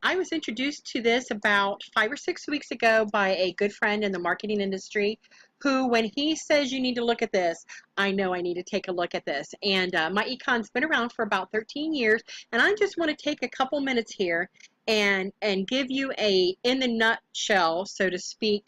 I was introduced to this about 5 or 6 weeks ago by a good friend in the marketing industry who, when he says you need to look at this, I know I need to take a look at this. And MyEcon's been around for about 13 years, and I just want to take a couple minutes here and give you a, in the nutshell, so to speak,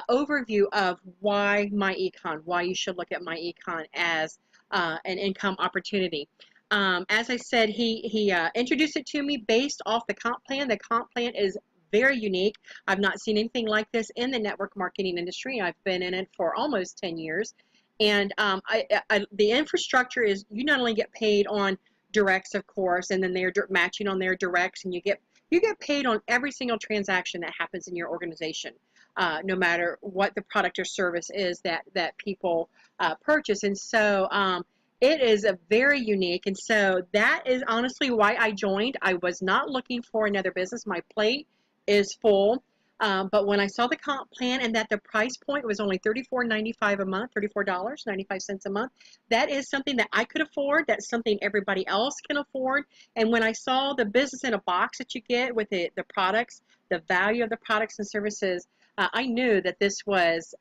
overview of why MyEcon, why you should look at MyEcon as an income opportunity. As I said, he introduced it to me based off the comp plan. The comp plan is very unique. I've not seen anything like this in the network marketing industry. I've been in it for almost 10 years. And the infrastructure is you not only get paid on directs, of course, and then they're matching on their directs, and you get paid on every single transaction that happens in your organization, no matter what the product or service is that people purchase. And so it is a very unique, and so that is honestly why I joined. I was not looking for another business. My plate is full. But when I saw the comp plan and that the price point was only $34.95 a month, $34.95 a month, that is something that I could afford. That's something everybody else can afford. And when I saw the business in a box that you get with the products, the value of the products and services, I knew that this was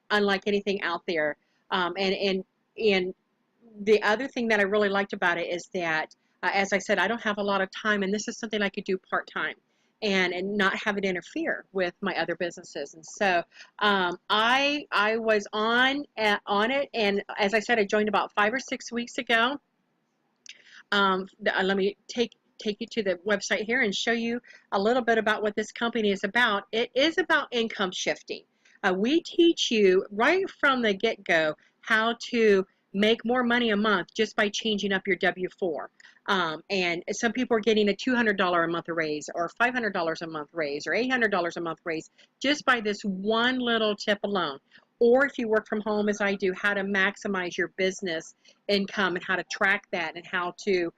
unlike anything out there. And the other thing that I really liked about it is that, as I said, I don't have a lot of time, and this is something I could do part-time and not have it interfere with my other businesses. And so I was on it, and as I said, I joined about 5 or 6 weeks ago. Let me take you to the website here and show you a little bit about what this company is about. It is about income shifting. We teach you right from the get-go how to make more money a month just by changing up your W-4. And some people are getting a $200 a month raise, or $500 a month raise, or $800 a month raise just by this one little tip alone. Or if you work from home, as I do, how to maximize your business income and how to track that, and how to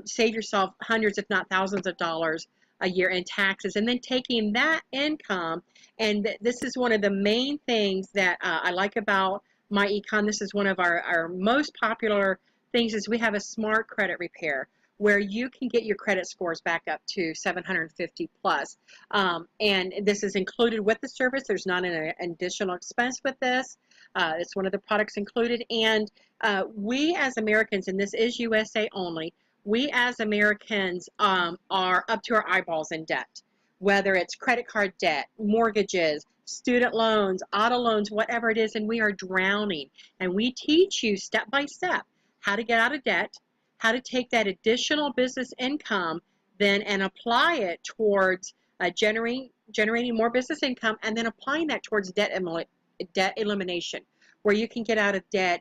save yourself hundreds, if not thousands of dollars a year in taxes, and then taking that income. And this is one of the main things that I like about MyEcon. This is one of our most popular things, is we have a smart credit repair where you can get your credit scores back up to 750 plus. And this is included with the service. There's not an additional expense with this. It's one of the products included. And we as Americans, and this is USA only, we as Americans are up to our eyeballs in debt, whether it's credit card debt, mortgages, student loans, auto loans, whatever it is, and we are drowning. And we teach you step by step how to get out of debt, how to take that additional business income then and apply it towards generating more business income, and then applying that towards debt elimination, where you can get out of debt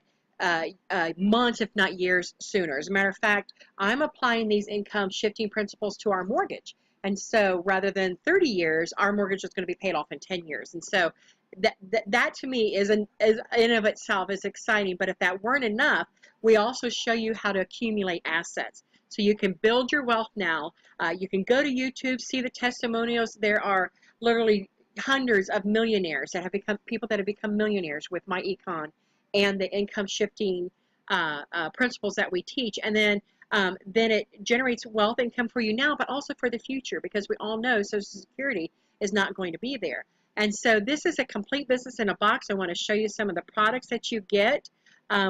months, if not years, sooner. As a matter of fact, I'm applying these income shifting principles to our mortgage. And so rather than 30 years, our mortgage is going to be paid off in 10 years. And so that to me is in of itself is exciting. But if that weren't enough, we also show you how to accumulate assets. So you can build your wealth now. You can go to YouTube, see the testimonials. There are literally hundreds of millionaires that have become, people that have become millionaires with MyEcon and the income shifting principles that we teach. And then it generates wealth income for you now, but also for the future, because we all know Social Security is not going to be there. And so this is a complete business in a box. I want to show you some of the products that you get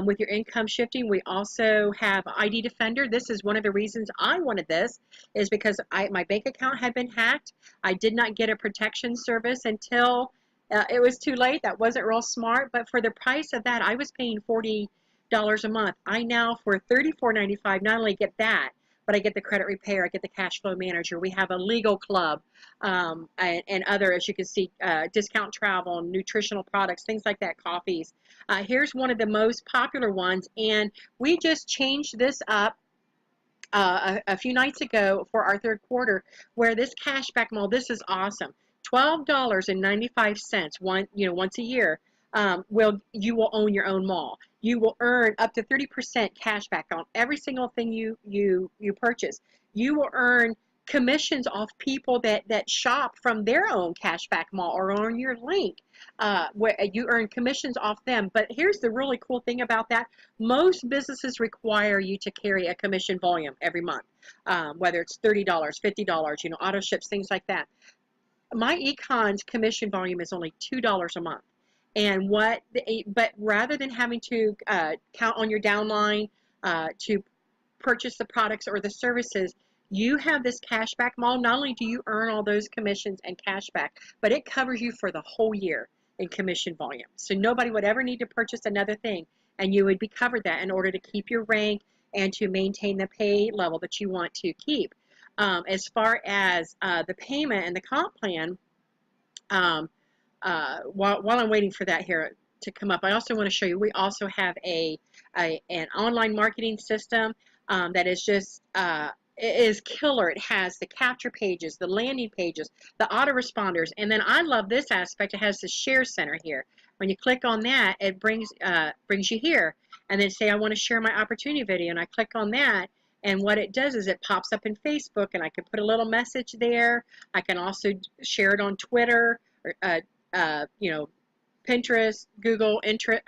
with your income shifting. We also have ID Defender. This is one of the reasons I wanted this, is because my bank account had been hacked. I did not get a protection service until it was too late. That wasn't real smart, but for the price of that, I was paying $40 a month. I now, for $34.95, not only get that, but I get the credit repair, I get the cash flow manager. We have a legal club and other, as you can see, discount travel, nutritional products, things like that, coffees. Here's one of the most popular ones, and we just changed this up a few nights ago for our third quarter, where this cashback mall, this is awesome. $12.95 once a year. You will own your own mall. You will earn up to 30% cash back on every single thing you purchase. You will earn commissions off people that shop from their own cashback mall or on your link, where you earn commissions off them. But here's the really cool thing about that. Most businesses require you to carry a commission volume every month, whether it's $30, $50, auto ships, things like that. MyEcon's commission volume is only $2 a month. And but rather than having to count on your downline to purchase the products or the services, you have this cashback mall. Not only do you earn all those commissions and cashback, but it covers you for the whole year in commission volume. So nobody would ever need to purchase another thing, and you would be covered that in order to keep your rank and to maintain the pay level that you want to keep. As far as the payment and the comp plan, while I'm waiting for that here to come up, I also want to show you, we also have an online marketing system that is just it is killer. It has the capture pages, the landing pages, the autoresponders, and then I love this aspect. It has the share center here. When you click on that, it brings you here, and then say I want to share my opportunity video, and I click on that. And what it does is it pops up in Facebook, and I can put a little message there. I can also share it on Twitter, or, Pinterest, Google, Interest,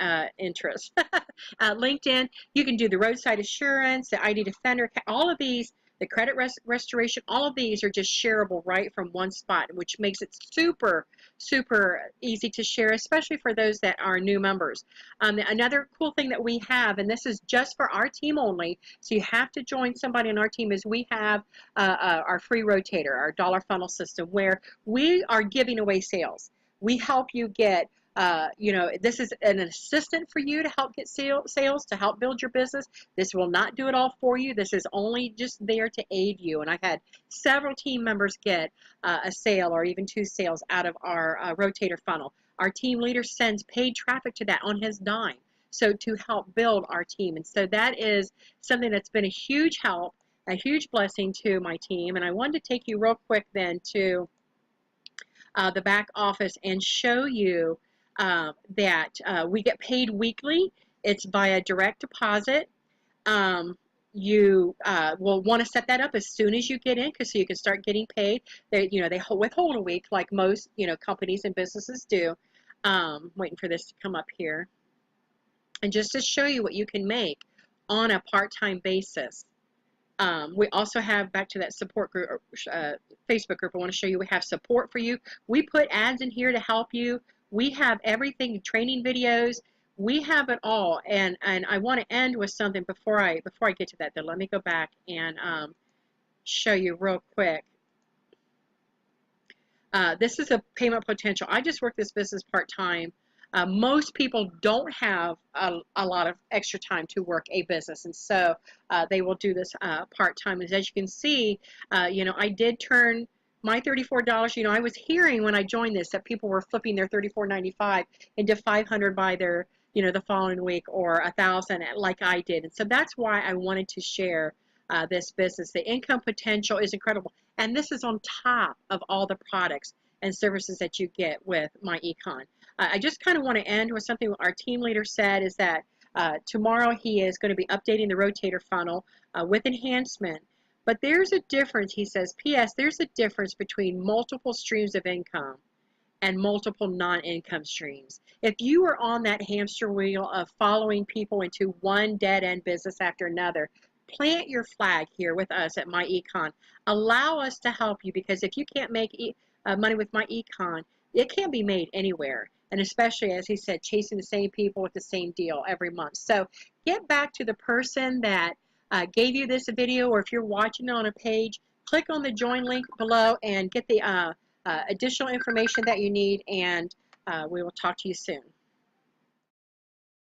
LinkedIn. You can do the roadside assurance, the ID Defender, all of these, the credit restoration, all of these are just shareable right from one spot, which makes it super, super easy to share, especially for those that are new members. Another cool thing that we have, and this is just for our team only, so you have to join somebody on our team, is we have our free rotator, our dollar funnel system, where we are giving away sales. We help you get this is an assistant for you to help get sales, to help build your business. This will not do it all for you. This is only just there to aid you. And I've had several team members get a sale or even 2 sales out of our rotator funnel. Our team leader sends paid traffic to that on his dime, so to help build our team. And so that is something that's been a huge help, a huge blessing to my team. And I wanted to take you real quick then to the back office and show you that we get paid weekly. It's by a direct deposit. You will want to set that up as soon as you get in, so you can start getting paid. They withhold a week like most companies and businesses do. Waiting for this to come up here, and just to show you what you can make on a part-time basis. We also have, back to that support group, Facebook group, I want to show you we have support for you. We put ads in here to help you. We have everything, training videos. We have it all. And I want to end with something before I get to that, though. Let me go back and show you real quick. This is a payment potential. I just work this business part-time. Most people don't have a lot of extra time to work a business, and so they will do this part-time. As you can see, I did turn my $34. I was hearing when I joined this that people were flipping their $34.95 into $500 by their, the following week, or $1,000 like I did. And so that's why I wanted to share this business. The income potential is incredible, and this is on top of all the products and services that you get with MyEcon. I just kind of want to end with something our team leader said, is that tomorrow he is going to be updating the rotator funnel with enhancement. But there's a difference, he says, P.S. there's a difference between multiple streams of income and multiple non-income streams. If you are on that hamster wheel of following people into one dead-end business after another, plant your flag here with us at MyEcon. Allow us to help you, because if you can't make money with MyEcon, it can't be made anywhere. And especially, as he said, chasing the same people with the same deal every month. So get back to the person that gave you this video, or if you're watching it on a page, click on the join link below and get the additional information that you need, and we will talk to you soon.